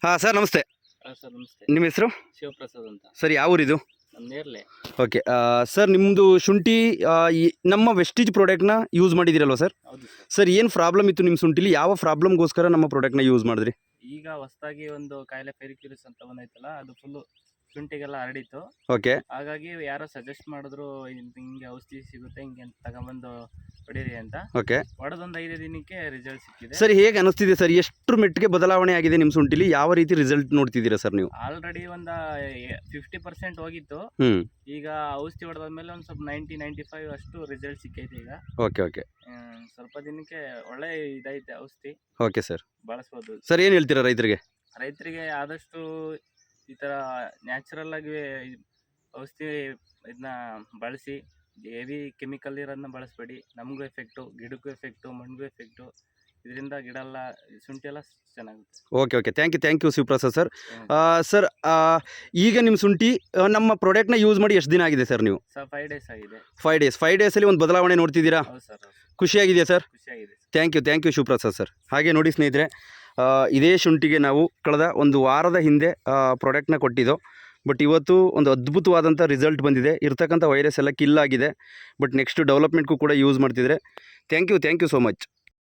ಹಾಂ ಸರ್ ನಮಸ್ತೆ. ಸರ್ ನಮಸ್ತೆ. ನಿಮ್ಮ ಹೆಸರು? ಶಿವಪ್ರಸಾದ್ ಅಂತ. ಸರ್ ಯಾವ ಊರಿದು? ನಮ್ಮ ನೇರ್ಲೆ. ಓಕೆ. ಸರ್ ನಿಮ್ಮದು ಶುಂಠಿ ನಮ್ಮ ವೆಸ್ಟೀಜ್ ಪ್ರಾಡಕ್ಟ್ನ ಯೂಸ್ ಮಾಡಿದ್ದೀರಲ್ವ ಸರ್? ಹೌದು ಸರ್. ಸರ್ ಏನು ಪ್ರಾಬ್ಲಮ್ ಇತ್ತು ನಿಮ್ಮ ಶುಂಠಿಲಿ? ಯಾವ ಪ್ರಾಬ್ಲಮ್ಗೋಸ್ಕರ ನಮ್ಮ ಪ್ರಾಡಕ್ಟ್ನ ಯೂಸ್ ಮಾಡಿದ್ರಿ? ಈಗ ಹೊಸದಾಗಿ ಒಂದು ಕಾಯಿಲೆ ಫೆರಿಕ್ಯುಲಿಸ್ ಅಂತ ಬಂದೈತಲ್ಲ, ಅದು ಫುಲ್ಲು ಶುಂಠಿಗೆಲ್ಲ ಹರಡಿತ್ತು. ಓಕೆ. ಹಾಗಾಗಿ ಯಾರೋ ಸಜೆಸ್ಟ್ ಮಾಡಿದ್ರು, ಹಿಂಗೆ ಔಷಧಿ ಸಿಗುತ್ತೆ, ಹಿಂಗೆ ಅಂತ ತಗೊಂಬಂದು ಹೊಡೀರಿ ಅಂತ. ಓಕೆ. ಹೊಡೆದೊಂದು 5 ದಿನಕ್ಕೆ ರಿಸಲ್ಟ್ ಸಿಕ್ಕಿದೆ. ಸರ್ ಹೇಗೆ ಅನಿಸ್ತಿದೆ ಸರ್? ಎಷ್ಟು ಮೆಟ್ಟಿಗೆ ಬದಲಾವಣೆ ಆಗಿದೆ ನಿಮ್ಮ ಶುಂಠಿಲಿ? ಯಾವ ರೀತಿ ರಿಸಲ್ಟ್ ನೋಡ್ತಿದ್ದೀರಾ ಸರ್ ನೀವು? ಆಲ್ರೆಡಿ ಒಂದು 50% ಹೋಗಿತ್ತು. ಈಗ ಔಷಧಿ ಹೊಡೆದ್ಮೇಲೆ ಒಂದು ಸ್ವಲ್ಪ 90-95 ಅಷ್ಟು ರಿಸಲ್ಟ್ ಸಿಕ್ಕೈತೆ ಈಗ. Okay okay. ಸ್ವಲ್ಪ ದಿನಕ್ಕೆ ಒಳ್ಳೆ ಇದೈತೆ ಔಷಧಿ. Okay sir. ಬಳಸ್ಬೋದು. ಸರ್ ಏನು ಹೇಳ್ತೀರಾ ರೈತರಿಗೆ? ಆದಷ್ಟು ಈ ಥರ ನ್ಯಾಚುರಲ್ ಆಗಿ ಔಷಧಿ ಇದನ್ನ ಬಳಸಿ, ಹೆವಿ ಕೆಮಿಕಲ್ ಇರೋದನ್ನ ಬಳಸಬೇಡಿ. ನಮಗೂ ಎಫೆಕ್ಟು, ಗಿಡಕ್ಕೂ ಎಫೆಕ್ಟು, ಮಣ್ಣಿಗೂ ಎಫೆಕ್ಟು. ಇದರಿಂದ ಗಿಡ ಎಲ್ಲ, ಶುಂಠಿ ಎಲ್ಲ ಚೆನ್ನಾಗುತ್ತೆ. Okay okay. Thank you Shivaprasad sir. Sir ಈಗ ನಿಮ್ಮ ಶುಂಠಿ ನಮ್ಮ ಪ್ರಾಡಕ್ಟ್ನ ಯೂಸ್ ಮಾಡಿ ಎಷ್ಟು ದಿನ ಆಗಿದೆ ಸರ್ ನೀವು? ಸರ್ 5 ಡೇಸ್ ಆಗಿದೆ. 5 ಡೇಸಲ್ಲಿ ಒಂದು ಬದಲಾವಣೆ ನೋಡ್ತಿದ್ದೀರಾ? ಹೌದು ಸರ್. ಖುಷಿಯಾಗಿದೆಯಾ ಸರ್? ಖುಷಿಯಾಗಿದೆ. Thank you Shivaprasad sir. ಹಾಗೆ ನೋಡಿ ಸ್ನೇಹಿತರೆ, ಇದೇ ಶುಂಠಿಗೆ ನಾವು ಕಳೆದ ಒಂದು ವಾರದ ಹಿಂದೆ ಪ್ರಾಡಕ್ಟ್ನ ಕೊಟ್ಟಿದ್ದೋ. ಬಟ್ ಇವತ್ತು ಒಂದು ಅದ್ಭುತವಾದಂಥ ರಿಸಲ್ಟ್ ಬಂದಿದೆ. ಇರ್ತಕ್ಕಂಥ ವೈರಸ್ ಎಲ್ಲ ಕಿಲ್ ಆಗಿದೆ. ಬಟ್ ನೆಕ್ಸ್ಟ್ ಡೆವಲಪ್ಮೆಂಟ್ಗೂ ಕೂಡ ಯೂಸ್ ಮಾಡ್ತಿದ್ರೆ. Thank you so much.